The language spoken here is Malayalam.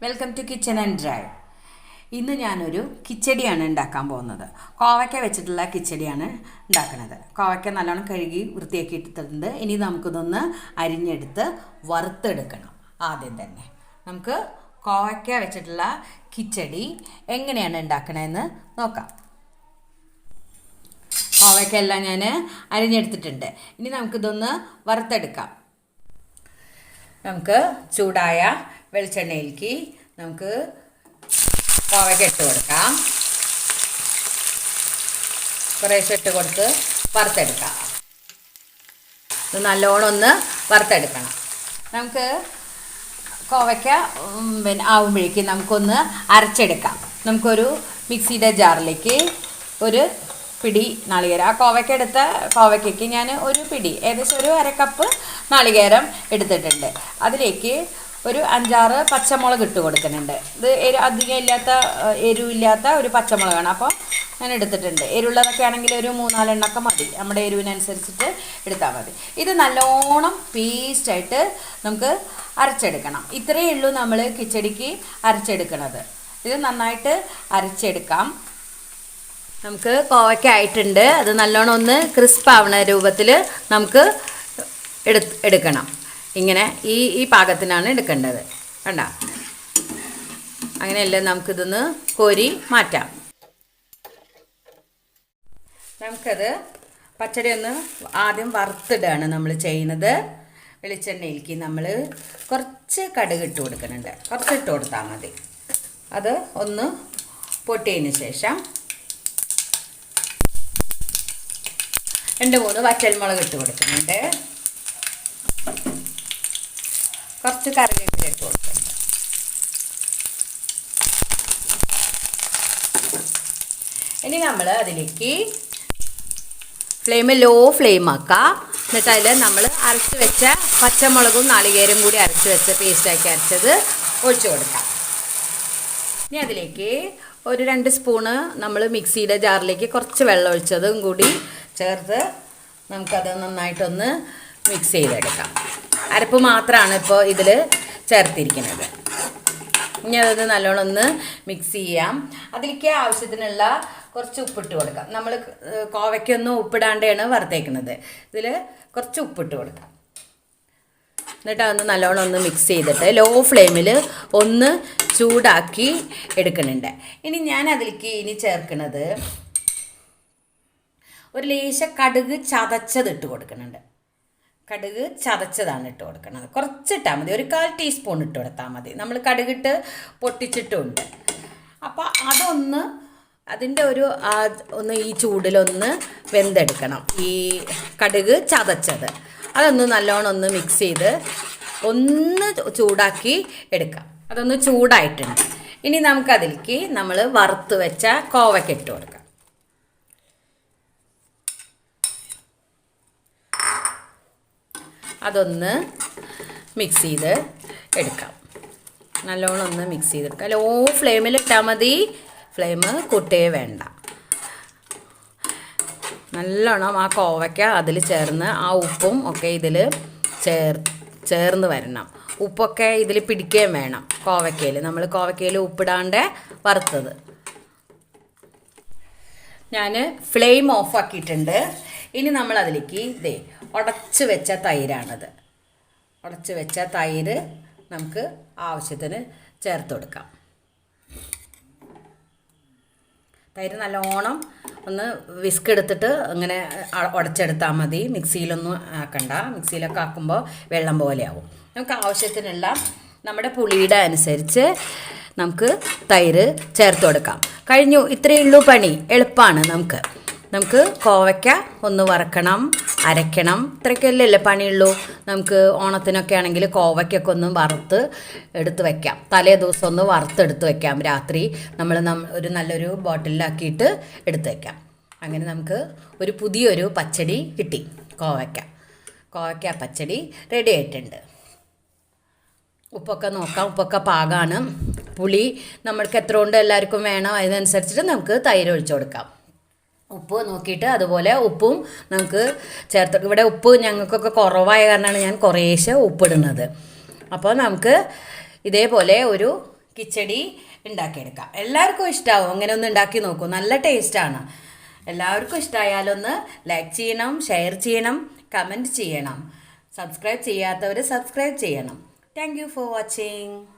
Welcome to kitchen and drive. ഇന്ന് ഞാനൊരു കിച്ചടിയാണ് ഉണ്ടാക്കാൻ പോകുന്നത്. കോവയ്ക്ക വെച്ചിട്ടുള്ള കിച്ചടിയാണ് ഉണ്ടാക്കുന്നത്. കോവയ്ക്ക നല്ലോണം കഴുകി വൃത്തിയാക്കി എടുത്തിട്ടുണ്ട്. ഇനി നമുക്കിതൊന്ന് അരിഞ്ഞെടുത്ത് വറുത്തെടുക്കണം. ആദ്യം തന്നെ നമുക്ക് കോവയ്ക്ക വെച്ചിട്ടുള്ള കിച്ചടി എങ്ങനെയാണ് ഉണ്ടാക്കണതെന്ന് നോക്കാം. കോവയ്ക്കെല്ലാം ഞാൻ അരിഞ്ഞെടുത്തിട്ടുണ്ട്. ഇനി നമുക്കിതൊന്ന് വറുത്തെടുക്കാം. നമുക്ക് ചൂടായ വെളിച്ചെണ്ണയിലേക്ക് നമുക്ക് കോവയ്ക്ക ഇട്ട് കൊടുക്കാം. കുറേശ്ശെ ഇട്ട് കൊടുത്ത് വറുത്തെടുക്കാം. ഇത് നല്ലോണം ഒന്ന് വറുത്തെടുക്കണം. നമുക്ക് കോവയ്ക്ക ആവുമ്പോഴേക്കും നമുക്കൊന്ന് അരച്ചെടുക്കാം. നമുക്കൊരു മിക്സിയുടെ ജാറിലേക്ക് ഒരു പിടി നാളികേരം, ആ കോവയ്ക്ക എടുത്ത കോവയ്ക്കയ്ക്ക് ഞാൻ ഒരു പിടി ഏകദേശം ഒരു അരക്കപ്പ് നാളികേരം എടുത്തിട്ടുണ്ട്. അതിലേക്ക് ഒരു 5-6 പച്ചമുളക് ഇട്ട് കൊടുക്കുന്നുണ്ട്. ഇത് അധികം ഇല്ലാത്ത എരിവില്ലാത്ത ഒരു പച്ചമുളകാണ്. അപ്പോൾ ഞാൻ എടുത്തിട്ടുണ്ട്. എരിവുള്ളതൊക്കെ ആണെങ്കിൽ ഒരു 3-4 എണ്ണമൊക്കെ മതി, നമ്മുടെ എരിവിനനുസരിച്ചിട്ട് എടുത്താൽ മതി. ഇത് നല്ലോണം പേസ്റ്റായിട്ട് നമുക്ക് അരച്ചെടുക്കണം. ഇത്രയേ ഉള്ളൂ നമ്മൾ കിച്ചടിക്ക് അരച്ചെടുക്കുന്നത്. ഇത് നന്നായിട്ട് അരച്ചെടുക്കാം. നമുക്ക് കോവയ്ക്ക ആയിട്ടുണ്ട്. അത് നല്ലോണം ഒന്ന് ക്രിസ്പ് ആവുന്ന രൂപത്തിൽ നമുക്ക് എടുക്കണം. ഇങ്ങനെ ഈ പാകത്തിനാണ് എടുക്കേണ്ടത്. കണ്ട, അങ്ങനെയല്ലേ നമുക്കിതൊന്ന് കോരി മാറ്റാം. നമുക്കത് പച്ചടി ഒന്ന് ആദ്യം വറുത്തിടുകയാണ് നമ്മൾ ചെയ്യുന്നത്. വെളിച്ചെണ്ണയിലേക്ക് നമ്മൾ കുറച്ച് കടുക് ഇട്ട് കൊടുക്കുന്നുണ്ട്. കുറച്ച് ഇട്ട് കൊടുത്താൽ മതി. അത് ഒന്ന് പൊട്ടിയതിന് ശേഷം 2-3 വറ്റൽമുളക് ഇട്ട് കൊടുക്കുന്നുണ്ട്. കുറച്ച് കറിവേപ്പില ഇട്ട് കൊടുക്കുന്നുണ്ട്. ഇനി നമ്മൾ അതിലേക്ക് ലോ ഫ്ലെയിം ആക്കാം. എന്നിട്ട് അതിൽ നമ്മൾ അരച്ച് വെച്ച പച്ചമുളകും നാളികേരം കൂടി അരച്ച് വെച്ച പേസ്റ്റാക്കി അരച്ചത് ഒഴിച്ചു കൊടുക്കാം. ഇനി അതിലേക്ക് ഒരു 2 സ്പൂണ് നമ്മൾ മിക്സിയുടെ ജാറിലേക്ക് കുറച്ച് വെള്ളം ഒഴിച്ചതും കൂടി ചേർത്ത് നമുക്കത് നന്നായിട്ടൊന്ന് മിക്സ് ചെയ്തെടുക്കാം. അരപ്പ് മാത്രമാണ് ഇപ്പോൾ ഇതിൽ ചേർത്തിരിക്കുന്നത്. ഇനി അതൊന്ന് നല്ലോണം ഒന്ന് മിക്സ് ചെയ്യാം. അതിലേക്ക് ആവശ്യത്തിനുള്ള കുറച്ച് ഉപ്പിട്ട് കൊടുക്കാം. നമ്മൾ കോവയ്ക്കൊന്നും ഉപ്പിടാണ്ടാണ് വറുത്തേക്കുന്നത്. ഇതിൽ കുറച്ച് ഉപ്പിട്ട് കൊടുക്കാം. എന്നിട്ട് അതൊന്ന് നല്ലോണം ഒന്ന് മിക്സ് ചെയ്തിട്ട് ലോ ഫ്ലെയിമിൽ ഒന്ന് ചൂടാക്കി എടുക്കുന്നുണ്ട്. ഇനി ഞാൻ അതിലേക്ക് ചേർക്കുന്നത് ഒരു ലേശ കടുക് ചതച്ചത് ഇട്ട് കൊടുക്കുന്നുണ്ട്. കടുക് ചതച്ചതാണ് ഇട്ട് കൊടുക്കുന്നത്. കുറച്ചിട്ടാൽ മതി, ഒരു 1/4 ടീസ്പൂൺ ഇട്ട് കൊടുത്താൽ മതി. നമ്മൾ കടുകിട്ട് പൊട്ടിച്ചിട്ടുണ്ട്. അപ്പോൾ അതൊന്ന് അതിൻ്റെ ഒന്ന് ഈ ചൂടിലൊന്ന് വെന്തെടുക്കണം. ഈ കടുക് ചതച്ചത് അതൊന്ന് നല്ലോണം ഒന്ന് മിക്സ് ചെയ്ത് ഒന്ന് ചൂടാക്കി എടുക്കാം. അതൊന്ന് ചൂടായിട്ടുണ്ട്. ഇനി നമുക്കതിലേക്ക് നമ്മൾ വറുത്ത് വെച്ച കോവയ്ക്ക ഇട്ട് കൊടുക്കാം. അതൊന്ന് മിക്സ് ചെയ്ത് എടുക്കാം. നല്ലോണം ഒന്ന് മിക്സ് ചെയ്തെടുക്കാം. ലോ ഫ്ലെയിമിൽ ഇട്ടാൽ മതി, ഫ്ലെയിം കൂട്ടുകയേ വേണ്ട. നല്ലോണം ആ കോവയ്ക്ക അതിൽ ചേർന്ന് ആ ഉപ്പും ഒക്കെ ഇതിൽ ചേർന്ന് വരണം. ഉപ്പൊക്കെ ഇതിൽ പിടിക്കുകയും വേണം. കോവയ്ക്കയിൽ നമ്മൾ കോവയ്ക്കയിൽ ഉപ്പിടാണ്ട് വറുത്തത്. ഞാൻ ഫ്ലെയിം ഓഫാക്കിയിട്ടുണ്ട്. ഇനി നമ്മൾ അതിലേക്ക് ഉടച്ച് വെച്ച തൈരാണത്. ഉടച്ച് വെച്ച തൈര് നമുക്ക് ആവശ്യത്തിന് ചേർത്ത് കൊടുക്കാം. തൈര് നല്ലോണം ഒന്ന് വിസ്ക് എടുത്തിട്ട് അങ്ങനെ ഉടച്ചെടുത്താൽ മതി. മിക്സിയിലൊന്നും ആക്കണ്ട. മിക്സിയിലൊക്കെ ആക്കുമ്പോൾ വെള്ളം പോലെയാവും. നമുക്ക് ആവശ്യത്തിനുള്ള നമ്മുടെ പുളിയുടെ അനുസരിച്ച് നമുക്ക് തൈര് ചേർത്ത് കൊടുക്കാം. കഴിഞ്ഞു. ഇത്രയേ ഉള്ളൂ പണി. എളുപ്പമാണ്. നമുക്ക് കോവയ്ക്ക ഒന്ന് വറക്കണം, അരയ്ക്കണം. ഇത്രയ്ക്കല്ലേ പണിയുള്ളൂ. നമുക്ക് ഓണത്തിനൊക്കെ ആണെങ്കിൽ കോവയ്ക്കൊക്കെ ഒന്ന് വറുത്ത് എടുത്ത് വയ്ക്കാം. തലേ ദിവസം ഒന്ന് വറുത്തെടുത്ത് വയ്ക്കാം. രാത്രി നമ്മൾ ഒരു നല്ലൊരു ബോട്ടിലാക്കിയിട്ട് എടുത്ത് വയ്ക്കാം. അങ്ങനെ നമുക്ക് ഒരു പുതിയൊരു പച്ചടി കിട്ടി. കോവയ്ക്ക പച്ചടി റെഡി ആയിട്ടുണ്ട്. ഉപ്പൊക്കെ നോക്കാം. ഉപ്പൊക്കെ പാകമാണ്. പുളി നമ്മൾക്ക് എത്ര കൊണ്ട് എല്ലാവർക്കും വേണം അതിനനുസരിച്ചിട്ട് നമുക്ക് തൈര് ഒഴിച്ചു കൊടുക്കാം. ഉപ്പ് നോക്കിയിട്ട് അതുപോലെ ഉപ്പും നമുക്ക് ചേർത്ത്. ഇവിടെ ഉപ്പ് ഞങ്ങൾക്കൊക്കെ കുറവായ കാരണമാണ് ഞാൻ കുറേശ്ശെ ഉപ്പിടുന്നത്. അപ്പോൾ നമുക്ക് ഇതേപോലെ ഒരു കിച്ചടി ഉണ്ടാക്കിയെടുക്കാം. എല്ലാവർക്കും ഇഷ്ടമാവും. അങ്ങനെ ഒന്ന് ഉണ്ടാക്കി നോക്കൂ, നല്ല ടേസ്റ്റാണ്. എല്ലാവർക്കും ഇഷ്ടമായാലൊന്ന് ലൈക്ക് ചെയ്യണം, ഷെയർ ചെയ്യണം, കമൻറ്റ് ചെയ്യണം. സബ്സ്ക്രൈബ് ചെയ്യാത്തവർ സബ്സ്ക്രൈബ് ചെയ്യണം. Thank you for watching.